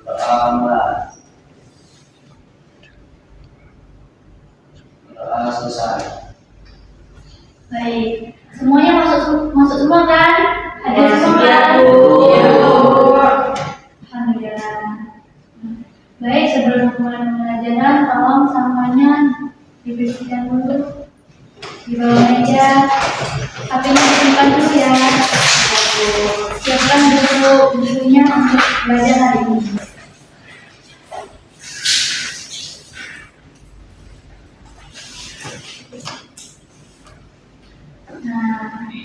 Terlambat. Selesai. Baik, semuanya masuk semua kan? Ada semua Masuk, kan? Bu. Iya, Bu. Alhamdulillah. Baik, sebelum mulai pembelajaran, tolong sampahnya dibersihkan dulu di bawah meja. HP-nya disimpan dulu ya. Siapkan dulu bukunya untuk belajar hari ini.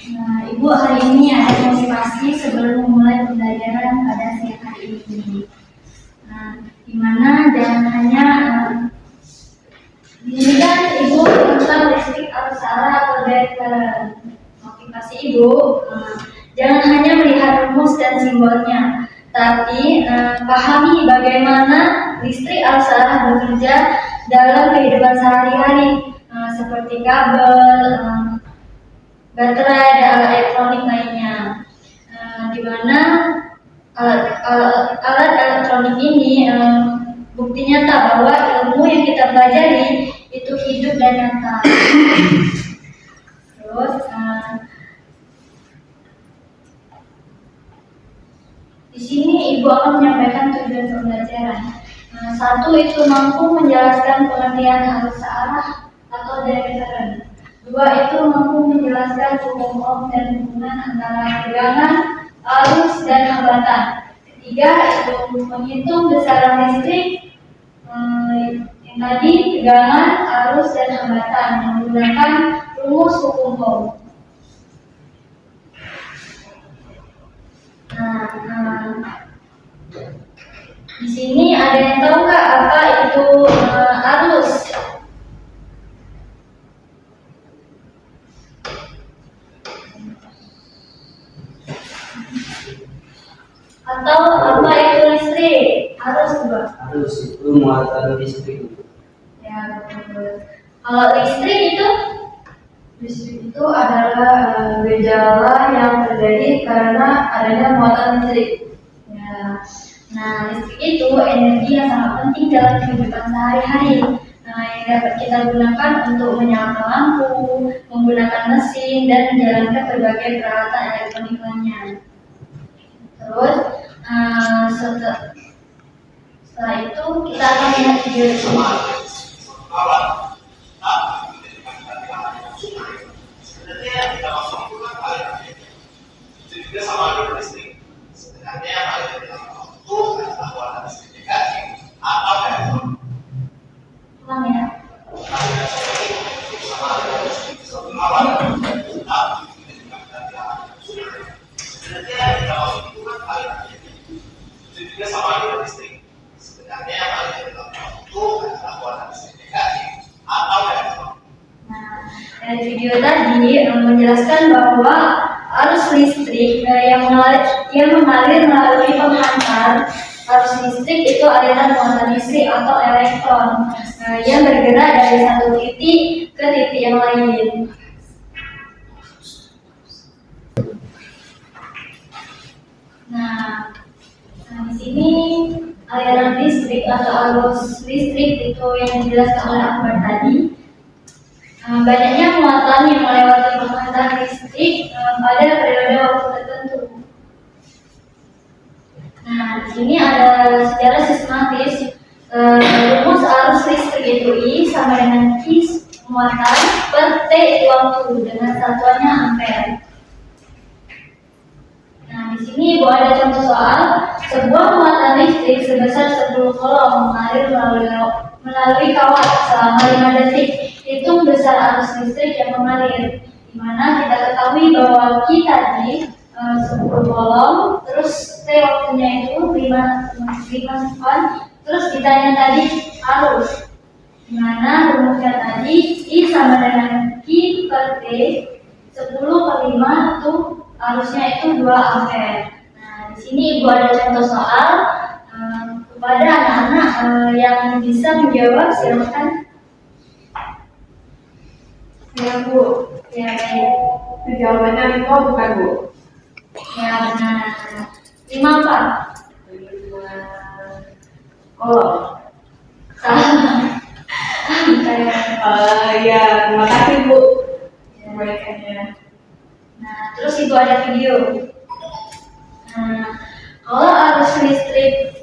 Nah, Ibu hari ini ada motivasi sebelum memulai pembelajaran pada siang hari ini. Nah, dimana jangan hanya di sini kan Ibu tentang listrik arus arah atau direktur. Motivasi Ibu, jangan hanya melihat rumus dan simbolnya, tapi pahami bagaimana listrik arus arah bekerja dalam kehidupan sehari-hari, seperti kabel, baterai, dan alat elektronik lainnya. Di mana alat elektronik ini bukti nyata bahwa ilmu yang kita pelajari itu hidup dan nyata. Terus di sini Ibu akan menyampaikan tujuan pembelajaran. Satu, itu mampu menjelaskan pengertian arus arah atau direktur. Dua, itu mampu menjelaskan hukum Ohm dan hubungan antara tegangan, arus, dan hambatan. Ketiga, itu menghitung besaran listrik yang tadi, tegangan, arus, dan hambatan menggunakan rumus hukum Ohm. Di sini ada yang tahu nggak apa itu arus? Atau apa itu listrik? Arus juga. Arus itu muatan listrik. Ya, betul. Kalau listrik itu adalah gejala yang terjadi karena adanya muatan listrik. Ya. Nah, listrik itu energi yang sangat penting dalam kehidupan sehari-hari. Yang dapat kita gunakan untuk menyalakan lampu, menggunakan mesin, dan menjalankan berbagai peralatan elektronik lainnya. Terus setelah itu kita akan lihat video ini. Ulang ya. Dari video tadi menjelaskan bahwa arus listrik yang mengalir melalui penghantar. Arus listrik itu aliran muatan listrik atau elektron yang bergerak dari satu titik ke titik yang lain. Nah, di sini aliran listrik atau arus listrik itu yang dijelaskan oleh Akbar tadi. Banyaknya muatan yang melewati penghantar listrik pada periode waktu tertentu. Nah, di sini ada secara sistematis rumus arus listrik itu I sama dengan Q muatan per T waktu dengan satuannya ampere. Nah, di sini Ibu ada contoh soal sebuah muatan listrik sebesar 10 coulomb mengalir melalui kawat selama 5 detik. Hitung besar arus listrik yang mengalir, di mana kita ketahui bahwa Q tadi 10 coulomb, terus T waktunya itu 5 sekon, terus ditanya tadi arus, di mana rumusnya tadi I sama dengan Q per T, 10 per 5 itu arusnya itu 2 ampere. Nah, di sini Ibu ada contoh soal kepada anak-anak yang bisa menjawab, silakan. Ya Bu, ya baik. Jawabannya 5 bukan Bu? Ya benar. 5 apa? 5 kolom. Salah. Ya, terima kasih Bu kebaikannya. Nah, terus itu ada video. Nah, kalau arus listrik,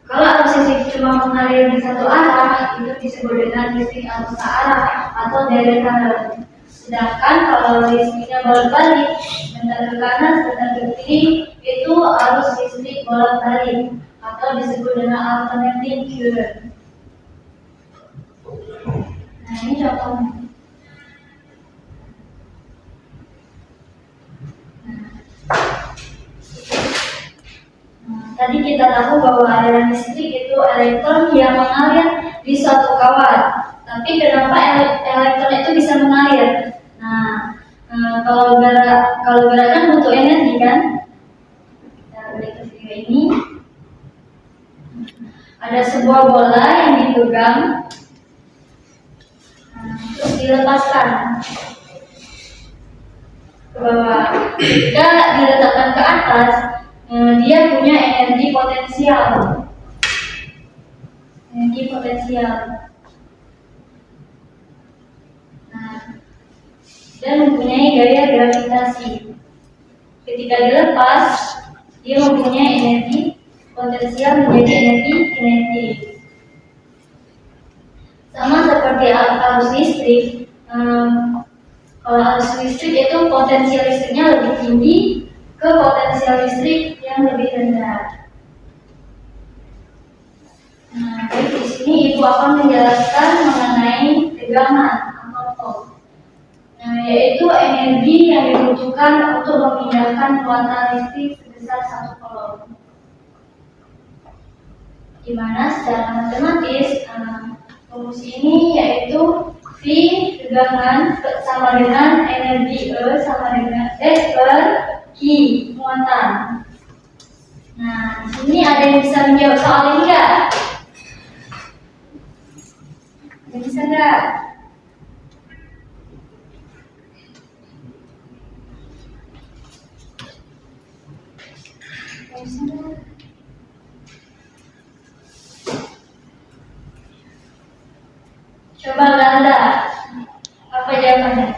kalau arus listrik cuma mengalir di satu arah, itu disebut dengan listrik arus searah atau direct current. Sedangkan kalau listriknya bolak-balik, sebentar ke kanan, sebentar ke kiri, itu arus listrik bolak-balik atau disebut dengan alternating current. Nah, ini contohnya. Tadi kita tahu bahwa aliran listrik itu elektron yang mengalir di suatu kawat. Tapi kenapa elektron itu bisa mengalir? Nah, kalau gerakan butuh energi kan? Kita balik ke video ini. Ada sebuah bola yang dipegang, terus dilepaskan ke bawah. Jika diletakkan ke atas, dia punya energi potensial. Nah, dan mempunyai gaya gravitasi. Ketika dilepas, dia mempunyai energi potensial menjadi energi kinetik. Sama seperti arus listrik, kalau arus listrik itu potensial listriknya lebih tinggi ke potensial listrik yang lebih rendah. Nah, jadi di sini Ibu akan menjelaskan mengenai tegangan atau torque. Nah, yaitu energi yang dibutuhkan untuk memindahkan muatan listrik sebesar 1 coulomb. Di mana secara matematis rumus ini yaitu V tegangan sama dengan energi E sama dengan per Q muatan. Nah, di sini ada yang bisa menjawab soal ini nggak? Ada bisa nggak? Bisa nggak? Coba Ganda, apa jawabannya?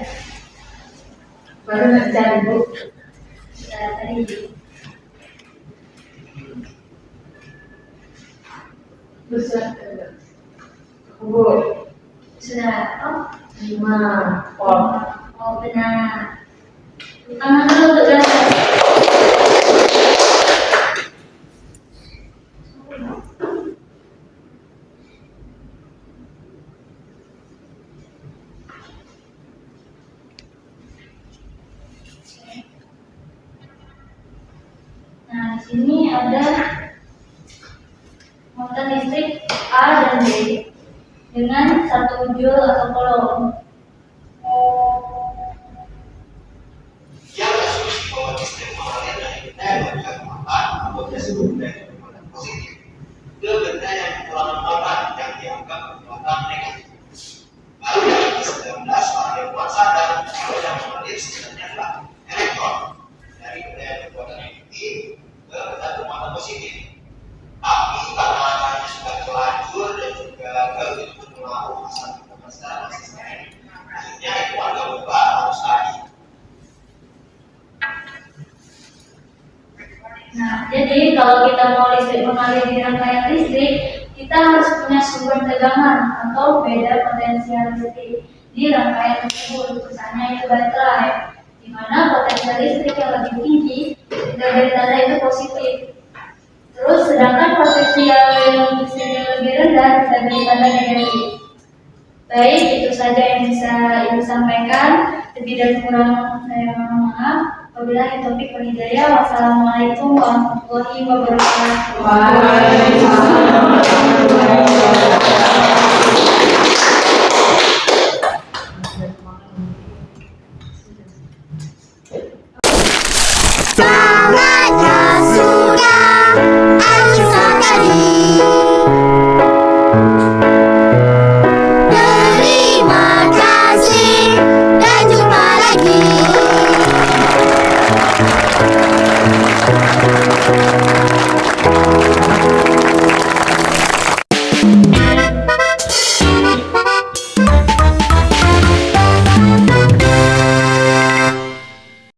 Baru mencari Bu. Nah, tadi. Besar. Bu. Sudah. Oh, 5 volt. oh benar. Tangan dulu untuk Ganda. Nah, di sini ada muatan listrik A dan B dengan 1 joule atau coulomb. Yang asumsi bahwa listrik mengalir dari benda yang bergerak muatan atau biasa benda yang bermuatan positif ke benda yang kekurangan muatan yang dianggap bermuatan negatif. Lalu yang ke-19 mengalir muatan sadar kalau yang mengalir sebenarnya adalah elektron dari benda yang bermuatan negatif ke benda bermuatan positif. Tapi karena hanya sudah terlanjur dan juga begitu pengaruh asal secara konsisten, akhirnya itu ada berubah harus lagi. Nah, jadi kalau kita mau listrik mengalir di rangkaian listrik, kita harus punya sumber tegangan atau beda potensial listrik di rangkaian tersebut. Misalnya itu baterai, di mana potensial listrik yang lebih tinggi kita beri tanda itu positif. Terus sedangkan potensial listrik yang lebih rendah kita beri tanda negatif. Baik, itu saja yang bisa Ibu sampaikan. Lebih dan kurang saya mohon maaf. Wabillahi taufiq wal hidayah. Wassalamualaikum warahmatullahi wabarakatuh. Waalaikumsalam warahmatullahi wabarakatuh.